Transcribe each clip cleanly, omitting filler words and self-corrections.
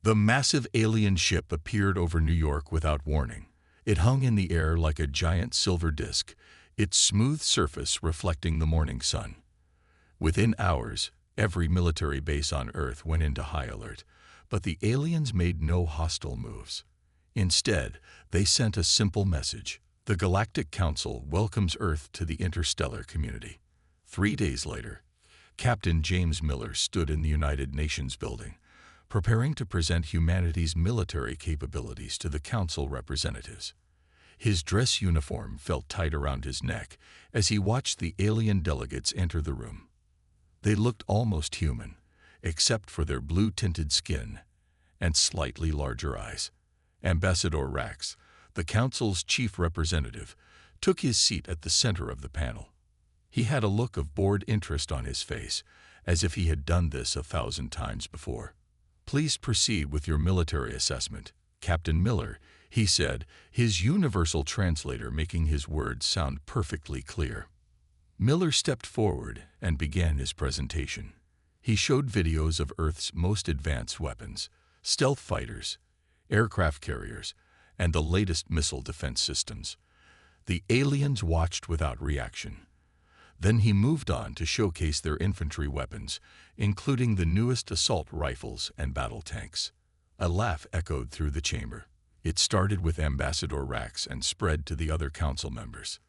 The massive alien ship appeared over New York without warning. It hung in the air like a giant silver disk, its smooth surface reflecting the morning sun. Within hours, every military base on Earth went into high alert, but the aliens made no hostile moves. Instead, they sent a simple message: the Galactic Council welcomes Earth to the interstellar community. 3 days later, Captain James Miller stood in the United Nations building, preparing to present humanity's military capabilities to the Council representatives. His dress uniform felt tight around his neck as he watched the alien delegates enter the room. They looked almost human, except for their blue-tinted skin and slightly larger eyes. Ambassador Rax, the Council's chief representative, took his seat at the center of the panel. He had a look of bored interest on his face, as if he had done this 1,000 times before. "Please proceed with your military assessment, Captain Miller," he said, his universal translator making his words sound perfectly clear. Miller stepped forward and began his presentation. He showed videos of Earth's most advanced weapons, stealth fighters, aircraft carriers, and the latest missile defense systems. The aliens watched without reaction. Then he moved on to showcase their infantry weapons, including the newest assault rifles and battle tanks. A laugh echoed through the chamber. It started with Ambassador Rax and spread to the other council members.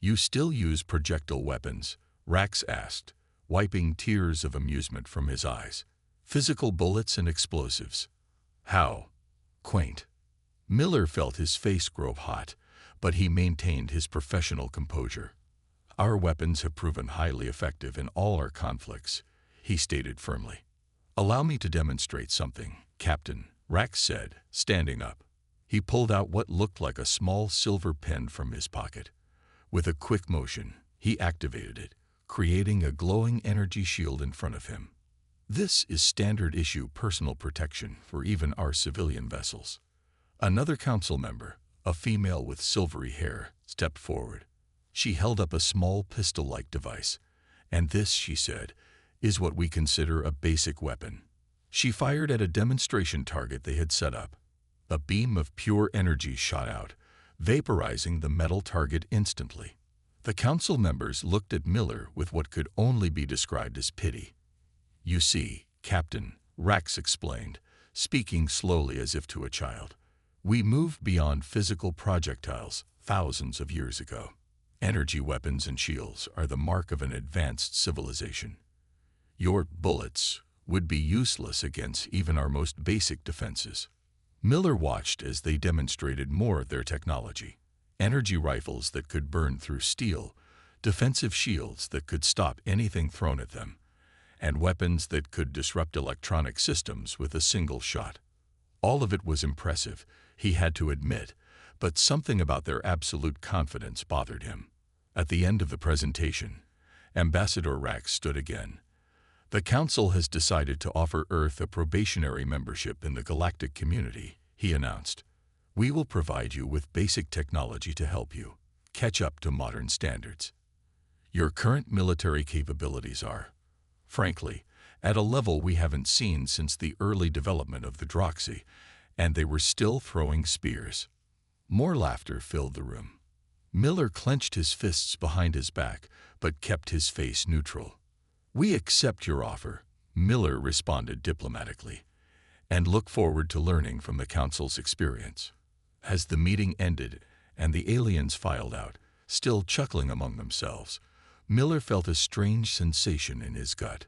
"You still use projectile weapons?" Rax asked, wiping tears of amusement from his eyes. "Physical bullets and explosives. How quaint." Miller felt his face grow hot, but he maintained his professional composure. "Our weapons have proven highly effective in all our conflicts," he stated firmly. "Allow me to demonstrate something, Captain," Rax said, standing up. He pulled out what looked like a small silver pen from his pocket. With a quick motion, he activated it, creating a glowing energy shield in front of him. "This is standard-issue personal protection for even our civilian vessels." Another council member, a female with silvery hair, stepped forward. She held up a small pistol-like device. "And this," she said, "is what we consider a basic weapon." She fired at a demonstration target they had set up. A beam of pure energy shot out, vaporizing the metal target instantly. The council members looked at Miller with what could only be described as pity. "You see, Captain," Rax explained, speaking slowly as if to a child, "we moved beyond physical projectiles thousands of years ago. Energy weapons and shields are the mark of an advanced civilization. Your bullets would be useless against even our most basic defenses." Miller watched as they demonstrated more of their technology. Energy rifles that could burn through steel, defensive shields that could stop anything thrown at them, and weapons that could disrupt electronic systems with a single shot. All of it was impressive, he had to admit, but something about their absolute confidence bothered him. At the end of the presentation, Ambassador Rax stood again. "The Council has decided to offer Earth a probationary membership in the galactic community," he announced. "We will provide you with basic technology to help you catch up to modern standards. Your current military capabilities are, frankly, at a level we haven't seen since the early development of the Droxy, and they were still throwing spears." More laughter filled the room. Miller clenched his fists behind his back, but kept his face neutral. "We accept your offer," Miller responded diplomatically, "and look forward to learning from the Council's experience." As the meeting ended and the aliens filed out, still chuckling among themselves, Miller felt a strange sensation in his gut.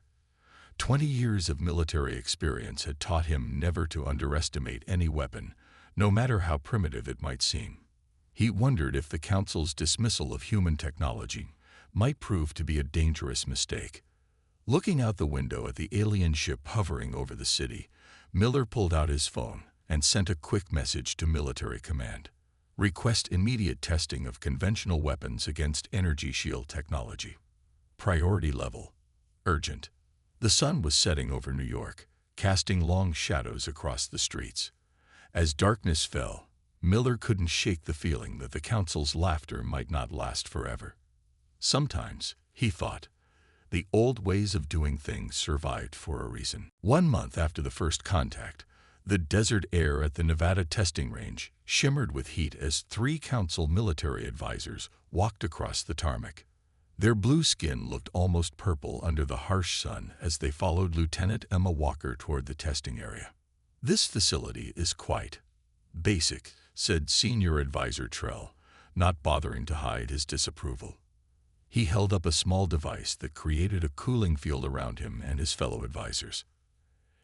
20 years of military experience had taught him never to underestimate any weapon, no matter how primitive it might seem. He wondered if the Council's dismissal of human technology might prove to be a dangerous mistake. Looking out the window at the alien ship hovering over the city, Miller pulled out his phone and sent a quick message to military command. "Request immediate testing of conventional weapons against energy shield technology. Priority level. Urgent." The sun was setting over New York, casting long shadows across the streets. As darkness fell, Miller couldn't shake the feeling that the Council's laughter might not last forever. Sometimes, he thought, the old ways of doing things survived for a reason. 1 month after the first contact, The desert air at the Nevada testing range shimmered with heat as 3 Council military advisors walked across the tarmac. Their blue skin looked almost purple under the harsh sun as they followed Lieutenant Emma Walker toward the testing area. "This facility is quite basic," said Senior Advisor Trell, not bothering to hide his disapproval. He held up a small device that created a cooling field around him and his fellow advisors.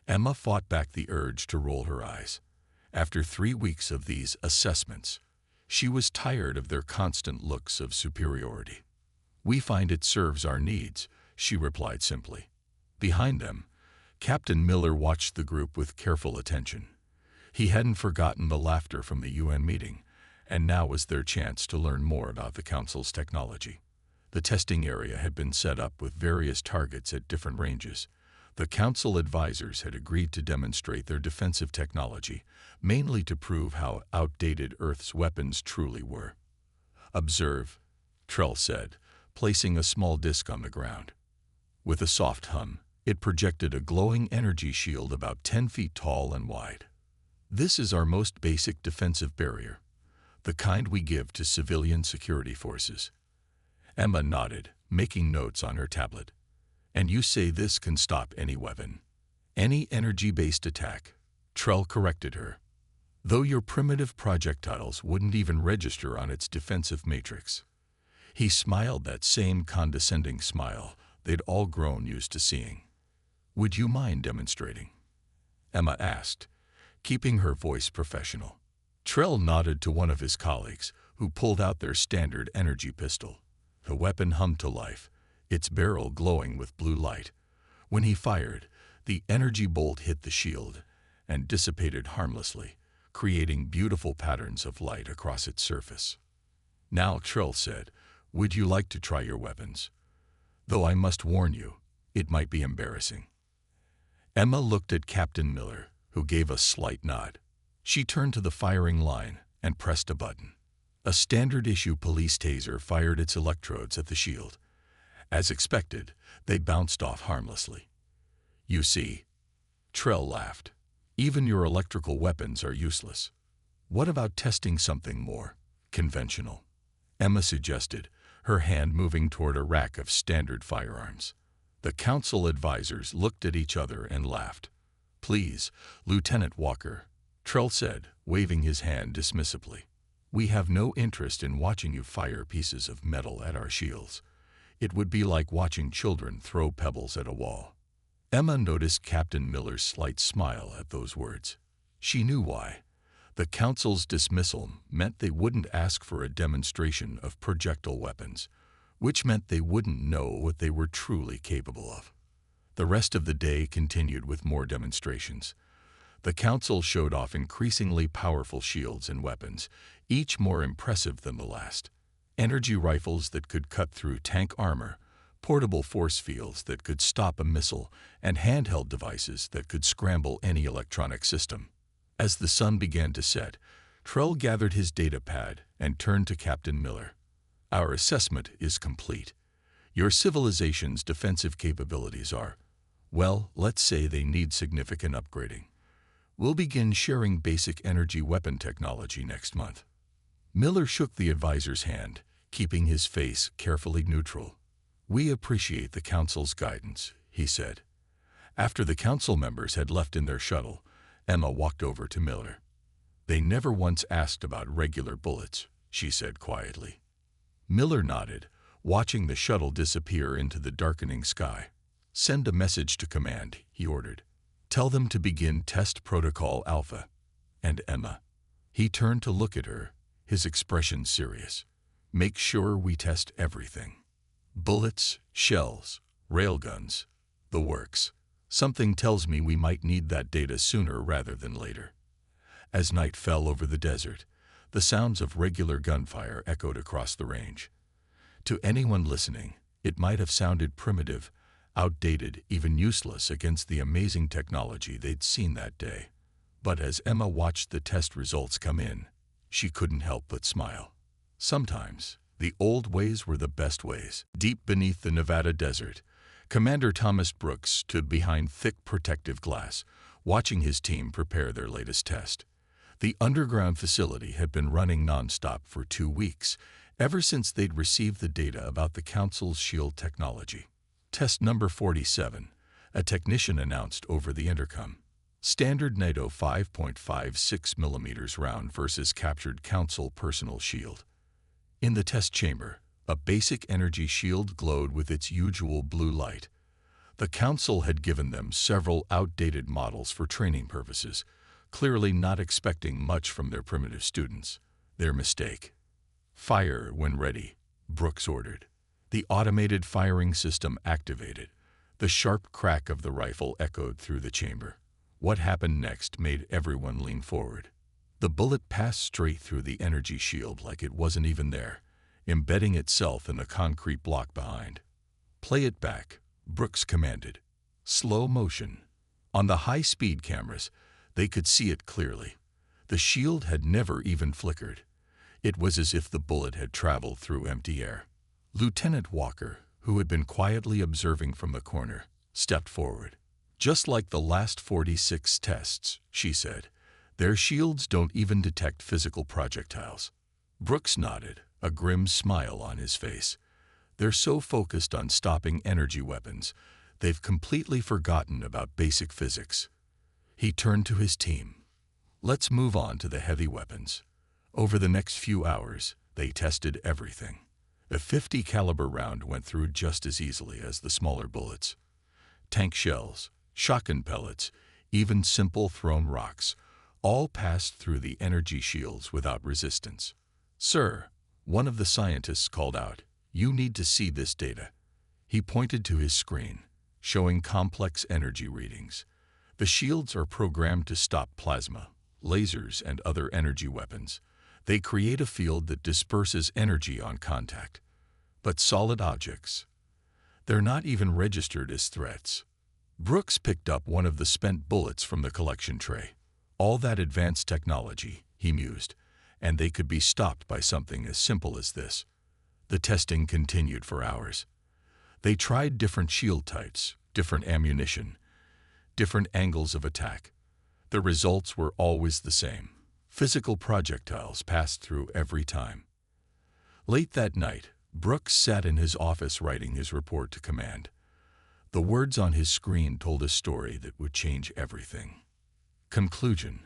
Emma fought back the urge to roll her eyes. After 3 weeks of these assessments, she was tired of their constant looks of superiority. "We find it serves our needs," she replied simply. Behind them, Captain Miller watched the group with careful attention. He hadn't forgotten the laughter from the UN meeting, and now was their chance to learn more about the Council's technology. The testing area had been set up with various targets at different ranges. The Council advisors had agreed to demonstrate their defensive technology, mainly to prove how outdated Earth's weapons truly were. "Observe," Trell said, placing a small disc on the ground. With a soft hum, it projected a glowing energy shield about 10 feet tall and wide. "This is our most basic defensive barrier, the kind we give to civilian security forces." Emma nodded, making notes on her tablet. "And you say this can stop any weapon?" "Any energy-based attack," Trell corrected her. "Though your primitive projectiles wouldn't even register on its defensive matrix." He smiled that same condescending smile they'd all grown used to seeing. "Would you mind demonstrating?" Emma asked, keeping her voice professional. Trell nodded to one of his colleagues, who pulled out their standard energy pistol. The weapon hummed to life, its barrel glowing with blue light. When he fired, the energy bolt hit the shield and dissipated harmlessly, creating beautiful patterns of light across its surface. "Now," Trell said, "would you like to try your weapons? Though I must warn you, it might be embarrassing." Emma looked at Captain Miller, who gave a slight nod. She turned to the firing line and pressed a button. A standard-issue police taser fired its electrodes at the shield. As expected, they bounced off harmlessly. "You see," Trell laughed, "even your electrical weapons are useless. What about testing something more conventional?" Emma suggested, her hand moving toward a rack of standard firearms. The Council advisors looked at each other and laughed. "Please, Lieutenant Walker," Trell said, waving his hand dismissively. "We have no interest in watching you fire pieces of metal at our shields. It would be like watching children throw pebbles at a wall." Emma noticed Captain Miller's slight smile at those words. She knew why. The Council's dismissal meant they wouldn't ask for a demonstration of projectile weapons, which meant they wouldn't know what they were truly capable of. The rest of the day continued with more demonstrations. The Council showed off increasingly powerful shields and weapons, each more impressive than the last. Energy rifles that could cut through tank armor, portable force fields that could stop a missile, and handheld devices that could scramble any electronic system. As the sun began to set, Trell gathered his data pad and turned to Captain Miller. "Our assessment is complete. Your civilization's defensive capabilities are, well, let's say they need significant upgrading. We'll begin sharing basic energy weapon technology next month." Miller shook the advisor's hand, keeping his face carefully neutral. "We appreciate the Council's guidance," he said. After the Council members had left in their shuttle, Emma walked over to Miller. "They never once asked about regular bullets," she said quietly. Miller nodded, watching the shuttle disappear into the darkening sky. "Send a message to command," he ordered. "Tell them to begin Test Protocol Alpha." "And Emma." He turned to look at her, his expression serious. "Make sure we test everything. Bullets, shells, railguns, the works. Something tells me we might need that data sooner rather than later." As night fell over the desert, the sounds of regular gunfire echoed across the range. To anyone listening, it might have sounded primitive, outdated, even useless against the amazing technology they'd seen that day. But as Emma watched the test results come in, she couldn't help but smile. Sometimes, the old ways were the best ways. Deep beneath the Nevada desert, Commander Thomas Brooks stood behind thick protective glass, watching his team prepare their latest test. The underground facility had been running nonstop for 2 weeks, ever since they'd received the data about the Council's shield technology. Test number 47, a technician announced over the intercom. Standard NATO 5.56 mm round versus captured Council personal shield. In the test chamber, a basic energy shield glowed with its usual blue light. The Council had given them several outdated models for training purposes, clearly not expecting much from their primitive students. Their mistake. Fire when ready, Brooks ordered. The automated firing system activated. The sharp crack of the rifle echoed through the chamber. What happened next made everyone lean forward. The bullet passed straight through the energy shield like it wasn't even there, embedding itself in the concrete block behind. Play it back, Brooks commanded. Slow motion. On the high-speed cameras, they could see it clearly. The shield had never even flickered. It was as if the bullet had traveled through empty air. Lieutenant Walker, who had been quietly observing from the corner, stepped forward. Just like the last 46 tests, she said, their shields don't even detect physical projectiles. Brooks nodded, a grim smile on his face. They're so focused on stopping energy weapons, they've completely forgotten about basic physics. He turned to his team. Let's move on to the heavy weapons. Over the next few hours, they tested everything. A .50 caliber round went through just as easily as the smaller bullets. Tank shells, shotgun pellets, even simple thrown rocks, all passed through the energy shields without resistance. Sir, one of the scientists called out, you need to see this data. He pointed to his screen, showing complex energy readings. The shields are programmed to stop plasma, lasers, and other energy weapons. They create a field that disperses energy on contact. But solid objects, they're not even registered as threats. Brooks picked up one of the spent bullets from the collection tray. All that advanced technology, he mused, and they could be stopped by something as simple as this. The testing continued for hours. They tried different shield types, different ammunition, different angles of attack. The results were always the same. Physical projectiles passed through every time. Late that night, Brooks sat in his office writing his report to command. The words on his screen told a story that would change everything. Conclusion: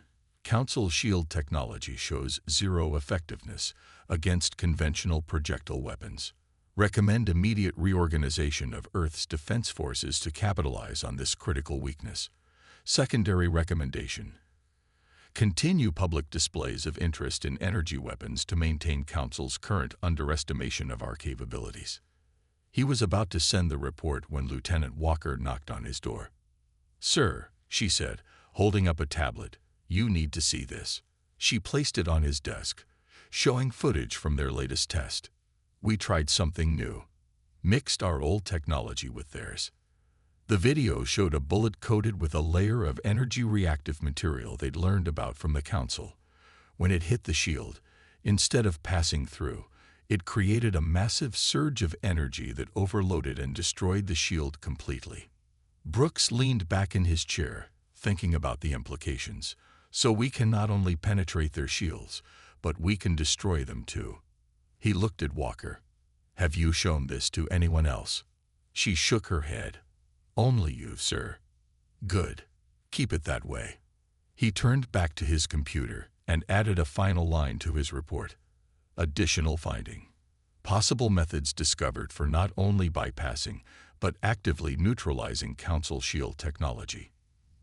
Council shield technology shows zero effectiveness against conventional projectile weapons. Recommend immediate reorganization of Earth's defense forces to capitalize on this critical weakness. Secondary recommendation: continue public displays of interest in energy weapons to maintain Council's current underestimation of our capabilities. He was about to send the report when Lieutenant Walker knocked on his door. Sir, she said, holding up a tablet, you need to see this. She placed it on his desk, showing footage from their latest test. We tried something new, mixed our old technology with theirs. The video showed a bullet coated with a layer of energy-reactive material they'd learned about from the Council. When it hit the shield, instead of passing through, it created a massive surge of energy that overloaded and destroyed the shield completely. Brooks leaned back in his chair, thinking about the implications. So we can not only penetrate their shields, but we can destroy them too. He looked at Walker. Have you shown this to anyone else? She shook her head. Only you, sir. Good. Keep it that way. He turned back to his computer and added a final line to his report. Additional finding. Possible methods discovered for not only bypassing, but actively neutralizing Council shield technology.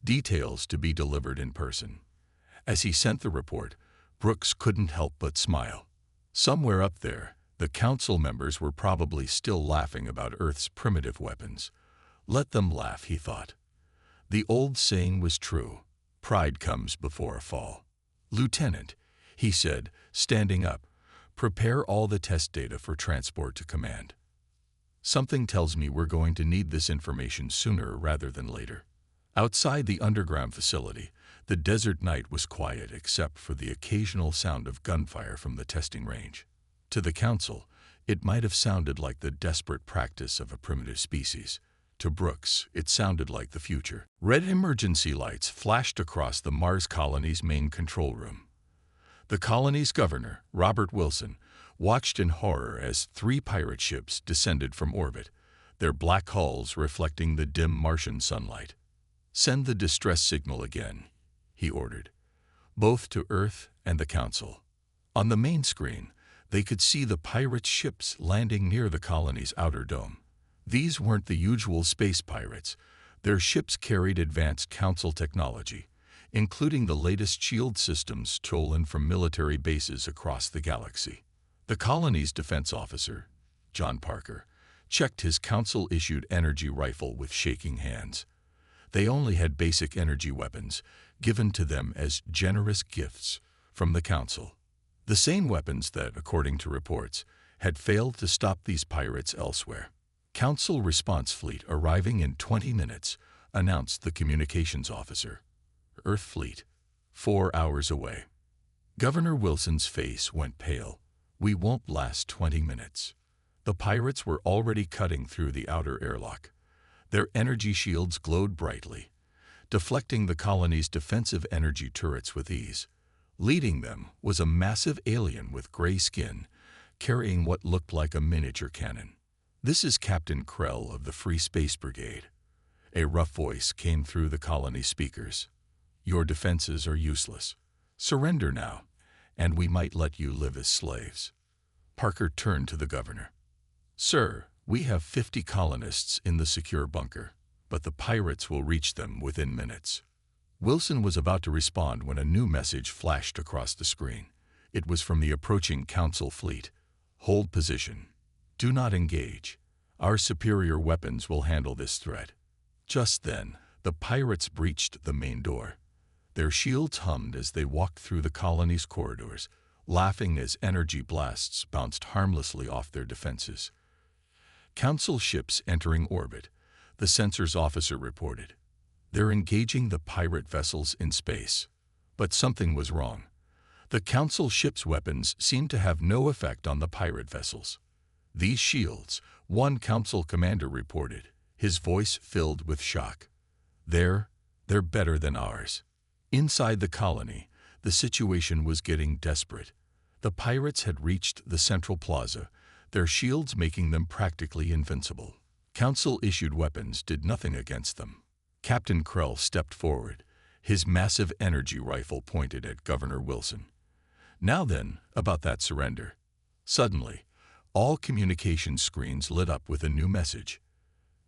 Details to be delivered in person. As he sent the report, Brooks couldn't help but smile. Somewhere up there, the Council members were probably still laughing about Earth's primitive weapons. Let them laugh, he thought. The old saying was true. Pride comes before a fall. Lieutenant, he said, standing up, prepare all the test data for transport to command. Something tells me we're going to need this information sooner rather than later. Outside the underground facility, the desert night was quiet except for the occasional sound of gunfire from the testing range. To the Council, it might have sounded like the desperate practice of a primitive species. To Brooks, it sounded like the future. Red emergency lights flashed across the Mars colony's main control room. The colony's governor, Robert Wilson, watched in horror as 3 pirate ships descended from orbit, their black hulls reflecting the dim Martian sunlight. "Send the distress signal again," he ordered, both to Earth and the Council. On the main screen, they could see the pirate ships landing near the colony's outer dome. These weren't the usual space pirates. Their ships carried advanced Council technology, including the latest shield systems stolen from military bases across the galaxy. The colony's defense officer, John Parker, checked his Council-issued energy rifle with shaking hands. They only had basic energy weapons, given to them as generous gifts from the Council. The same weapons that, according to reports, had failed to stop these pirates elsewhere. Council response fleet arriving in 20 minutes, announced the communications officer. Earth fleet, 4 hours away. Governor Wilson's face went pale. "We won't last 20 minutes. The pirates were already cutting through the outer airlock. Their energy shields glowed brightly, deflecting the colony's defensive energy turrets with ease. Leading them was a massive alien with gray skin, carrying what looked like a miniature cannon. "This is Captain Krell of the Free Space Brigade." A rough voice came through the colony speakers. "Your defenses are useless. Surrender now, and we might let you live as slaves." Parker turned to the governor. "Sir, we have 50 colonists in the secure bunker, but the pirates will reach them within minutes." Wilson was about to respond when a new message flashed across the screen. It was from the approaching Council fleet. "Hold position. Do not engage. Our superior weapons will handle this threat." Just then, the pirates breached the main door. Their shields hummed as they walked through the colony's corridors, laughing as energy blasts bounced harmlessly off their defenses. "Council ships entering orbit," the sensors officer reported. "They're engaging the pirate vessels in space." But something was wrong. The Council ships' weapons seemed to have no effect on the pirate vessels. "These shields," one Council commander reported, his voice filled with shock. They're better than ours." Inside the colony, the situation was getting desperate. The pirates had reached the central plaza, their shields making them practically invincible. Council-issued weapons did nothing against them. Captain Krell stepped forward, his massive energy rifle pointed at Governor Wilson. "Now then, about that surrender." Suddenly, all communication screens lit up with a new message.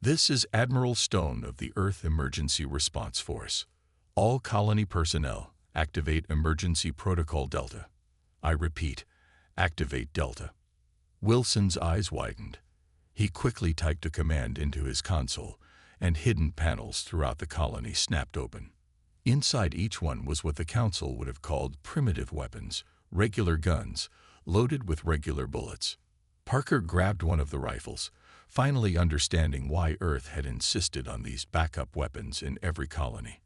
"This is Admiral Stone of the Earth Emergency Response Force. All colony personnel, activate Emergency Protocol Delta. I repeat, activate Delta." Wilson's eyes widened. He quickly typed a command into his console, and hidden panels throughout the colony snapped open. Inside each one was what the Council would have called primitive weapons, regular guns, loaded with regular bullets. Parker grabbed one of the rifles, finally understanding why Earth had insisted on these backup weapons in every colony.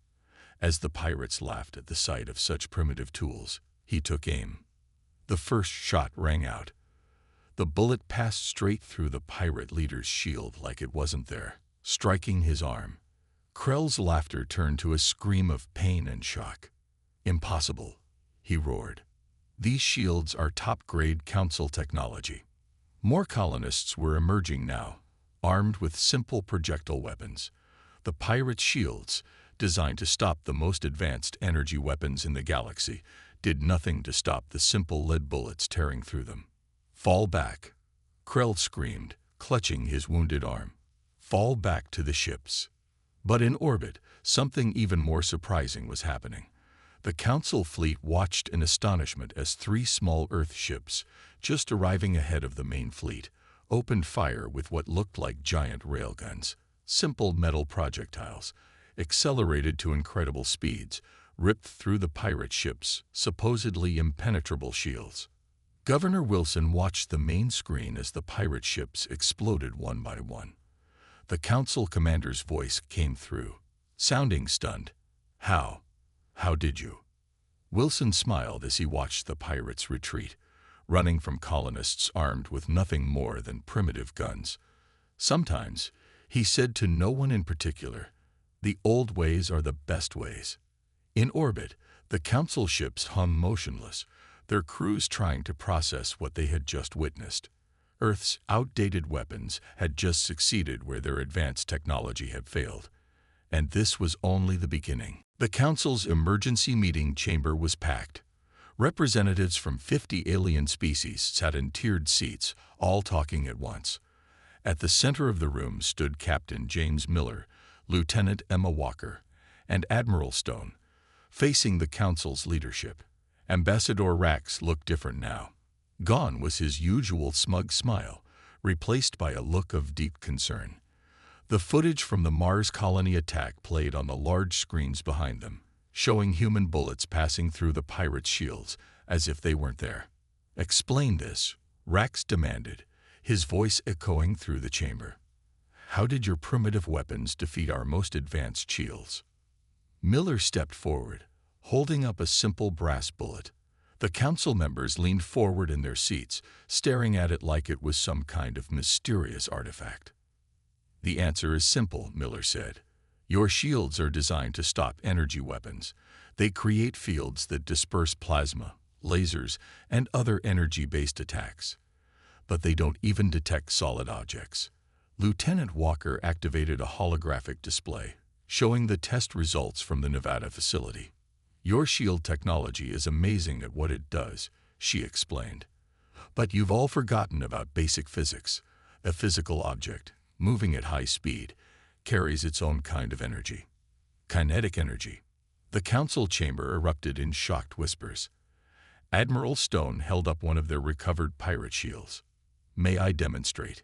As the pirates laughed at the sight of such primitive tools, he took aim. The first shot rang out. The bullet passed straight through the pirate leader's shield like it wasn't there, striking his arm. Krell's laughter turned to a scream of pain and shock. "Impossible," he roared. "These shields are top-grade Council technology." More colonists were emerging now, armed with simple projectile weapons. The pirate shields, designed to stop the most advanced energy weapons in the galaxy, did nothing to stop the simple lead bullets tearing through them. "Fall back," Krell screamed, clutching his wounded arm. "Fall back to the ships." But in orbit, something even more surprising was happening. The Council fleet watched in astonishment as 3 small Earth ships, just arriving ahead of the main fleet, opened fire with what looked like giant railguns. Simple metal projectiles, accelerated to incredible speeds, ripped through the pirate ships' supposedly impenetrable shields. Governor Wilson watched the main screen as the pirate ships exploded one by one. The Council commander's voice came through, sounding stunned. How did you?" Wilson smiled as he watched the pirates retreat, running from colonists armed with nothing more than primitive guns. Sometimes He said to no one in particular, "The old ways are the best ways." In orbit, the council ships hung motionless, their crews trying to process what they had just witnessed. Earth's outdated weapons had just succeeded where their advanced technology had failed. And this was only the beginning. The council's emergency meeting chamber was packed. Representatives from 50 alien species sat in tiered seats, all talking at once. At the center of the room stood Captain James Miller, Lieutenant Emma Walker, and Admiral Stone, facing the council's leadership. Ambassador Rax looked different now. Gone was his usual smug smile, replaced by a look of deep concern. The footage from the Mars colony attack played on the large screens behind them, showing human bullets passing through the pirates' shields as if they weren't there. "Explain this," Rax demanded, his voice echoing through the chamber. "How did your primitive weapons defeat our most advanced shields?" Miller stepped forward, holding up a simple brass bullet. The council members leaned forward in their seats, staring at it like it was some kind of mysterious artifact. "The answer is simple," Miller said. "Your shields are designed to stop energy weapons. They create fields that disperse plasma, lasers, and other energy-based attacks. But they don't even detect solid objects." Lieutenant Walker activated a holographic display, showing the test results from the Nevada facility. "Your shield technology is amazing at what it does," she explained. "But you've all forgotten about basic physics. A physical object, moving at high speed, carries its own kind of energy. Kinetic energy." The council chamber erupted in shocked whispers. Admiral Stone held up one of their recovered pirate shields. "May I demonstrate?"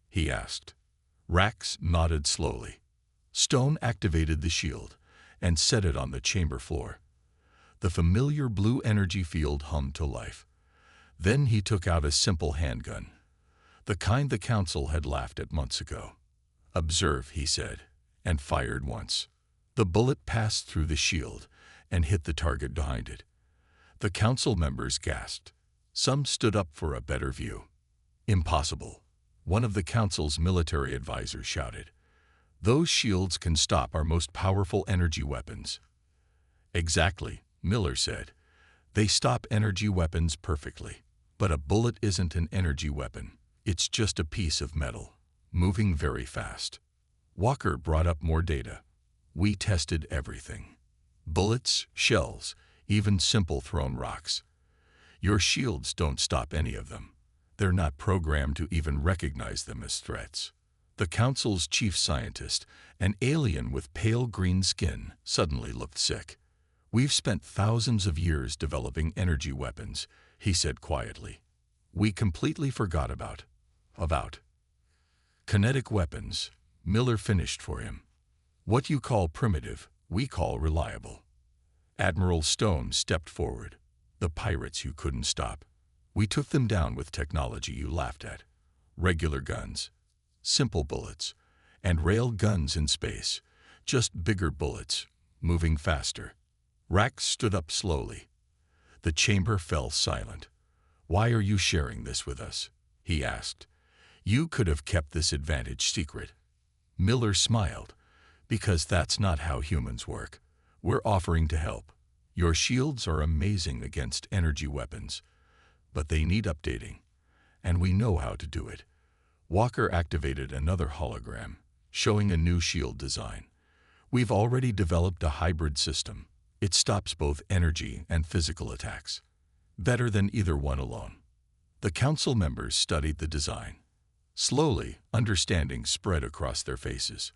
he asked. Rax nodded slowly. Stone activated the shield and set it on the chamber floor. The familiar blue energy field hummed to life. Then he took out a simple handgun, the kind the council had laughed at months ago. "Observe," he said, and fired once. The bullet passed through the shield and hit the target behind it. The council members gasped. Some stood up for a better view. "Impossible," one of the council's military advisors shouted. "Those shields can stop our most powerful energy weapons." "Exactly," Miller said. "They stop energy weapons perfectly. But a bullet isn't an energy weapon. It's just a piece of metal, moving very fast." Walker brought up more data. "We tested everything. Bullets, shells, even simple thrown rocks. Your shields don't stop any of them. They're not programmed to even recognize them as threats." The council's chief scientist, an alien with pale green skin, suddenly looked sick. "We've spent thousands of years developing energy weapons," he said quietly. "We completely forgot about kinetic weapons," Miller finished for him. "What you call primitive, we call reliable." Admiral Stone stepped forward. "The pirates you couldn't stop. We took them down with technology you laughed at. Regular guns, simple bullets, and rail guns in space. Just bigger bullets, moving faster." Rax stood up slowly. The chamber fell silent. "Why are you sharing this with us?" he asked. "You could have kept this advantage secret." Miller smiled. "Because that's not how humans work. We're offering to help. Your shields are amazing against energy weapons, but they need updating, and we know how to do it." Walker activated another hologram, showing a new shield design. "We've already developed a hybrid system. It stops both energy and physical attacks. Better than either one alone." The council members studied the design. Slowly, understanding spread across their faces.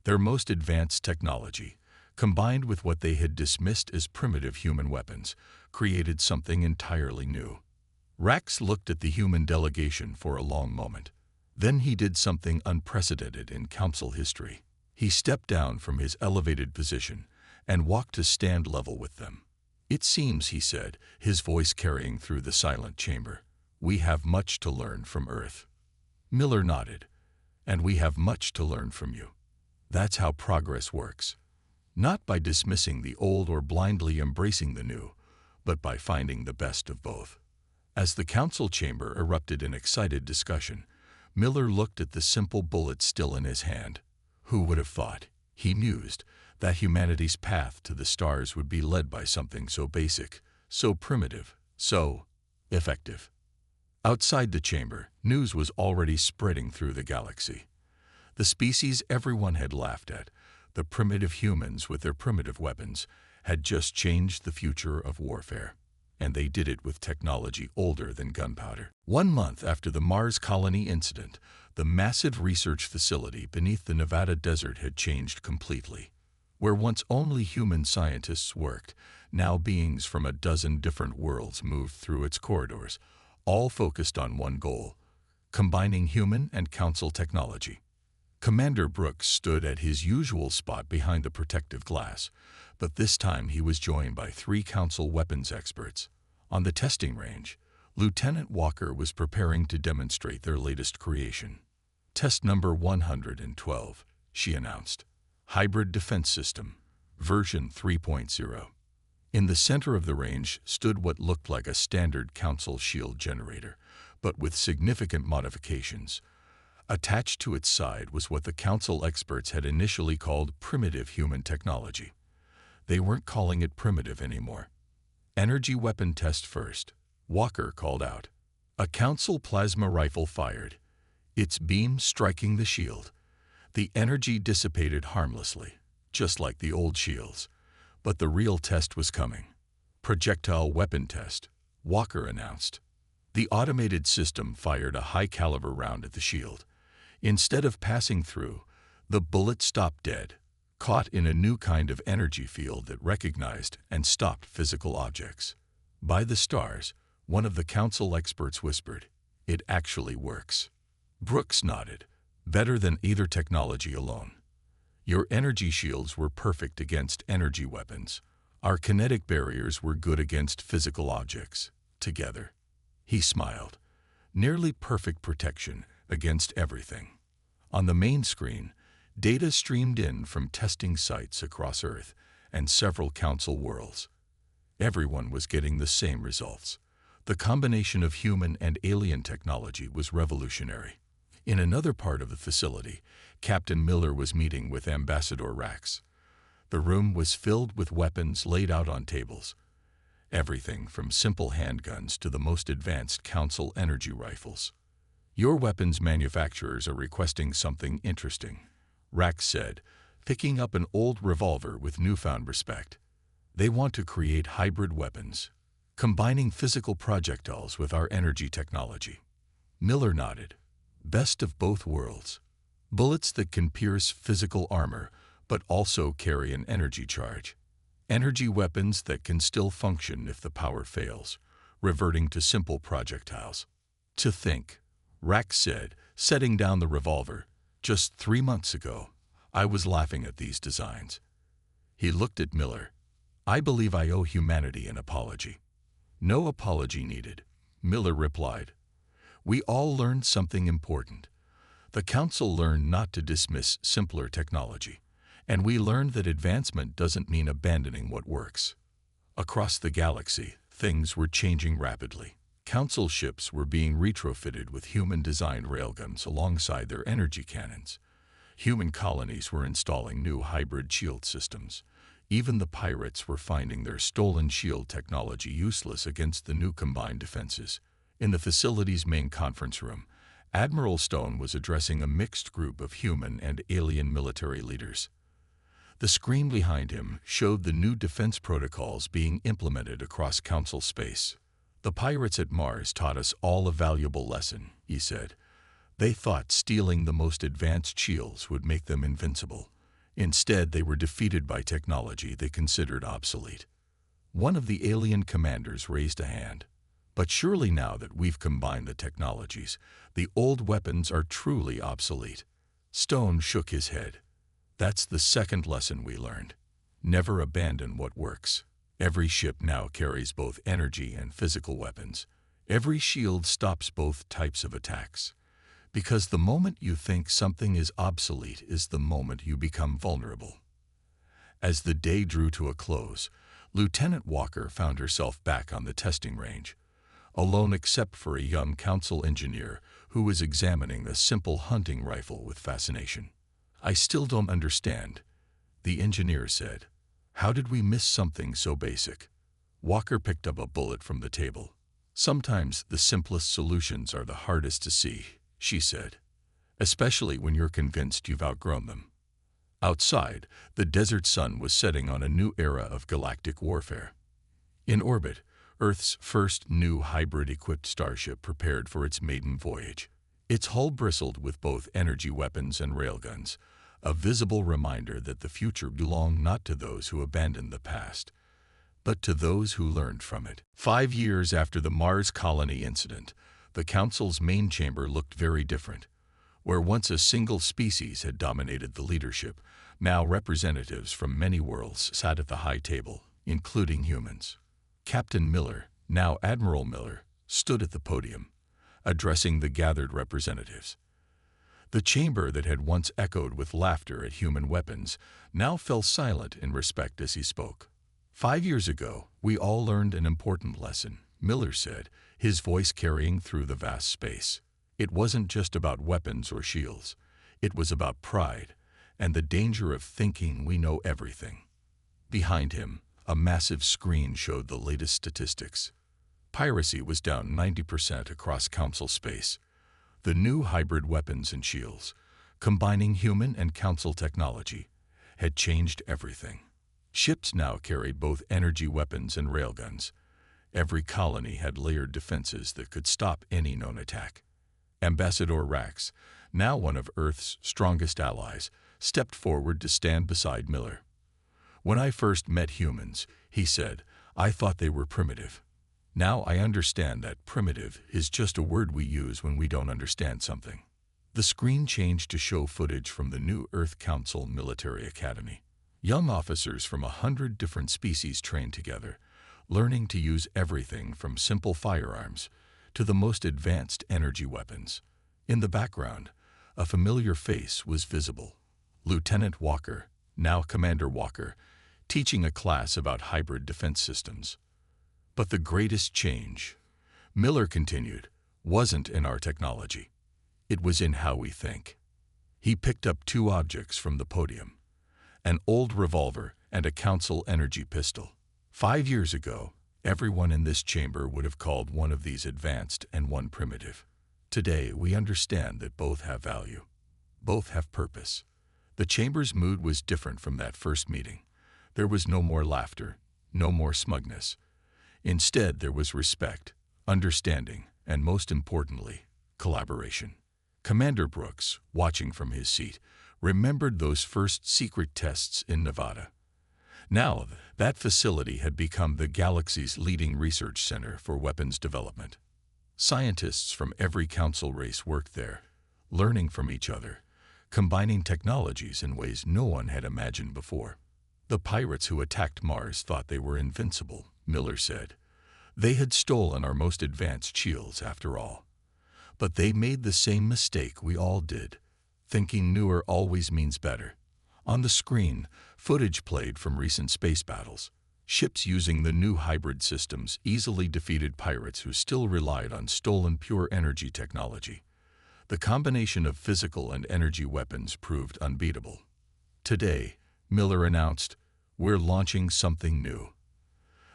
Their most advanced technology, combined with what they had dismissed as primitive human weapons, created something entirely new. Rax looked at the human delegation for a long moment. Then he did something unprecedented in council history. He stepped down from his elevated position and walked to stand level with them. "It seems," he said, his voice carrying through the silent chamber, "we have much to learn from Earth." Miller nodded. "And we have much to learn from you. That's how progress works. Not by dismissing the old or blindly embracing the new, but by finding the best of both." As the council chamber erupted in excited discussion, Miller looked at the simple bullet still in his hand. Who would have thought, he mused, that humanity's path to the stars would be led by something so basic, so primitive, so effective. Outside the chamber, news was already spreading through the galaxy. The species everyone had laughed at, the primitive humans with their primitive weapons, had just changed the future of warfare. And they did it with technology older than gunpowder. 1 month after the Mars colony incident, the massive research facility beneath the Nevada desert had changed completely. Where once only human scientists worked, now beings from a dozen different worlds moved through its corridors, all focused on one goal: combining human and council technology. Commander Brooks stood at his usual spot behind the protective glass, but this time he was joined by 3 council weapons experts. On the testing range, Lieutenant Walker was preparing to demonstrate their latest creation. Test number 112, she announced. Hybrid Defense System, version 3.0. In the center of the range stood what looked like a standard council shield generator, but with significant modifications. Attached to its side was what the council experts had initially called primitive human technology. They weren't calling it primitive anymore. Energy weapon test first, Walker called out. A council plasma rifle fired, its beam striking the shield. The energy dissipated harmlessly, just like the old shields. But the real test was coming. Projectile weapon test, Walker announced. The automated system fired a high-caliber round at the shield. Instead of passing through, the bullet stopped dead, caught in a new kind of energy field that recognized and stopped physical objects. By the stars, one of the council experts whispered, "It actually works." Brooks nodded. Better than either technology alone. Your energy shields were perfect against energy weapons. Our kinetic barriers were good against physical objects. Together. He smiled. Nearly perfect protection against everything. On the main screen, data streamed in from testing sites across Earth and several council worlds. Everyone was getting the same results. The combination of human and alien technology was revolutionary. In another part of the facility, Captain Miller was meeting with Ambassador Rax. The room was filled with weapons laid out on tables. Everything from simple handguns to the most advanced council energy rifles. Your weapons manufacturers are requesting something interesting, Rax said, picking up an old revolver with newfound respect. They want to create hybrid weapons, combining physical projectiles with our energy technology. Miller nodded. Best of both worlds. Bullets that can pierce physical armor, but also carry an energy charge. Energy weapons that can still function if the power fails, reverting to simple projectiles. To think, Rax said, setting down the revolver, just 3 months ago, I was laughing at these designs. He looked at Miller. I believe I owe humanity an apology. No apology needed, Miller replied. We all learned something important. The Council learned not to dismiss simpler technology, and we learned that advancement doesn't mean abandoning what works. Across the galaxy, things were changing rapidly. Council ships were being retrofitted with human-designed railguns alongside their energy cannons. Human colonies were installing new hybrid shield systems. Even the pirates were finding their stolen shield technology useless against the new combined defenses. In the facility's main conference room, Admiral Stone was addressing a mixed group of human and alien military leaders. The screen behind him showed the new defense protocols being implemented across Council space. The pirates at Mars taught us all a valuable lesson, he said. They thought stealing the most advanced shields would make them invincible. Instead, they were defeated by technology they considered obsolete. One of the alien commanders raised a hand. But surely now that we've combined the technologies, the old weapons are truly obsolete. Stone shook his head. That's the second lesson we learned. Never abandon what works. Every ship now carries both energy and physical weapons. Every shield stops both types of attacks. Because the moment you think something is obsolete is the moment you become vulnerable. As the day drew to a close, Lieutenant Walker found herself back on the testing range, alone except for a young council engineer who was examining a simple hunting rifle with fascination. I still don't understand, the engineer said. How did we miss something so basic? Walker picked up a bullet from the table. Sometimes the simplest solutions are the hardest to see, she said, especially when you're convinced you've outgrown them. Outside, the desert sun was setting on a new era of galactic warfare. In orbit, Earth's first new hybrid-equipped starship prepared for its maiden voyage. Its hull bristled with both energy weapons and railguns, a visible reminder that the future belonged not to those who abandoned the past, but to those who learned from it. 5 years after the Mars colony incident, the Council's main chamber looked very different. Where once a single species had dominated the leadership, now representatives from many worlds sat at the high table, including humans. Captain Miller, now Admiral Miller, stood at the podium, addressing the gathered representatives. The chamber that had once echoed with laughter at human weapons now fell silent in respect as he spoke. 5 years ago, we all learned an important lesson, Miller said, his voice carrying through the vast space. It wasn't just about weapons or shields. It was about pride and the danger of thinking we know everything. Behind him, a massive screen showed the latest statistics. Piracy was down 90% across Council space. The new hybrid weapons and shields, combining human and Council technology, had changed everything. Ships now carried both energy weapons and railguns. Every colony had layered defenses that could stop any known attack. Ambassador Rax, now one of Earth's strongest allies, stepped forward to stand beside Miller. When I first met humans, he said, I thought they were primitive. Now I understand that primitive is just a word we use when we don't understand something. The screen changed to show footage from the new Earth Council Military Academy. Young officers from 100 different species trained together, learning to use everything from simple firearms to the most advanced energy weapons. In the background, a familiar face was visible. Lieutenant Walker, now Commander Walker, teaching a class about hybrid defense systems. But the greatest change, Miller continued, wasn't in our technology. It was in how we think. He picked up 2 objects from the podium, an old revolver and a Council energy pistol. 5 years ago, everyone in this chamber would have called one of these advanced and one primitive. Today, we understand that both have value. Both have purpose. The chamber's mood was different from that first meeting. There was no more laughter, no more smugness. Instead, there was respect, understanding, and most importantly, collaboration. Commander Brooks, watching from his seat, remembered those first secret tests in Nevada. Now, that facility had become the galaxy's leading research center for weapons development. Scientists from every Council race worked there, learning from each other, combining technologies in ways no one had imagined before. The pirates who attacked Mars thought they were invincible, Miller said. They had stolen our most advanced shields, after all. But they made the same mistake we all did, thinking newer always means better. On the screen, footage played from recent space battles. Ships using the new hybrid systems easily defeated pirates who still relied on stolen pure energy technology. The combination of physical and energy weapons proved unbeatable. Today, Miller announced, we're launching something new.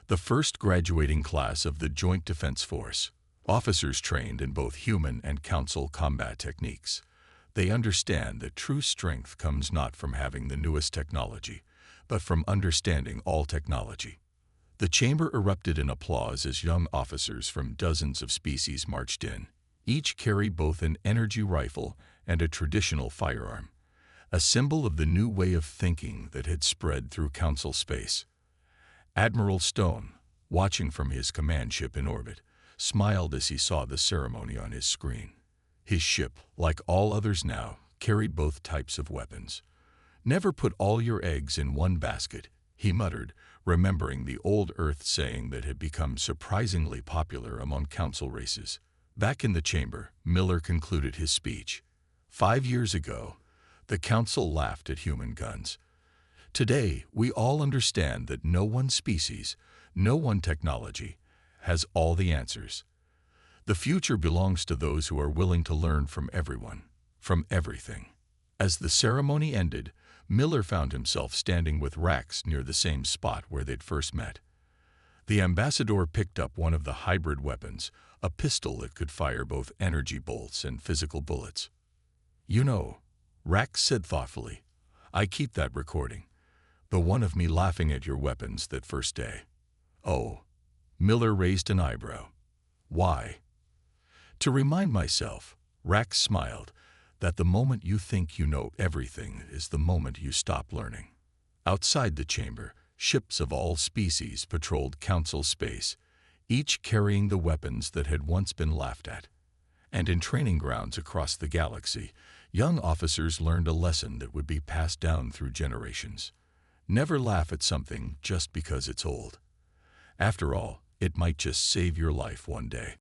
The first graduating class of the Joint Defense Force, officers trained in both human and Council combat techniques. They understand that true strength comes not from having the newest technology, but from understanding all technology. The chamber erupted in applause as young officers from dozens of species marched in. Each carried both an energy rifle and a traditional firearm, a symbol of the new way of thinking that had spread through Council space. Admiral Stone, watching from his command ship in orbit, smiled as he saw the ceremony on his screen. His ship, like all others now, carried both types of weapons. Never put all your eggs in one basket, he muttered, remembering the old Earth saying that had become surprisingly popular among Council races. Back in the chamber, Miller concluded his speech. 5 years ago, the Council laughed at human guns. Today, we all understand that no one species, no one technology, has all the answers. The future belongs to those who are willing to learn from everyone, from everything. As the ceremony ended, Miller found himself standing with Rax near the same spot where they'd first met. The ambassador picked up one of the hybrid weapons, a pistol that could fire both energy bolts and physical bullets. "You know," Rax said thoughtfully, "I keep that recording, the one of me laughing at your weapons that first day." "Oh." Miller raised an eyebrow. "Why?" "To remind myself," Rax smiled, "that the moment you think you know everything is the moment you stop learning." Outside the chamber, ships of all species patrolled Council space, each carrying the weapons that had once been laughed at. And in training grounds across the galaxy, young officers learned a lesson that would be passed down through generations. Never laugh at something just because it's old. After all, it might just save your life one day.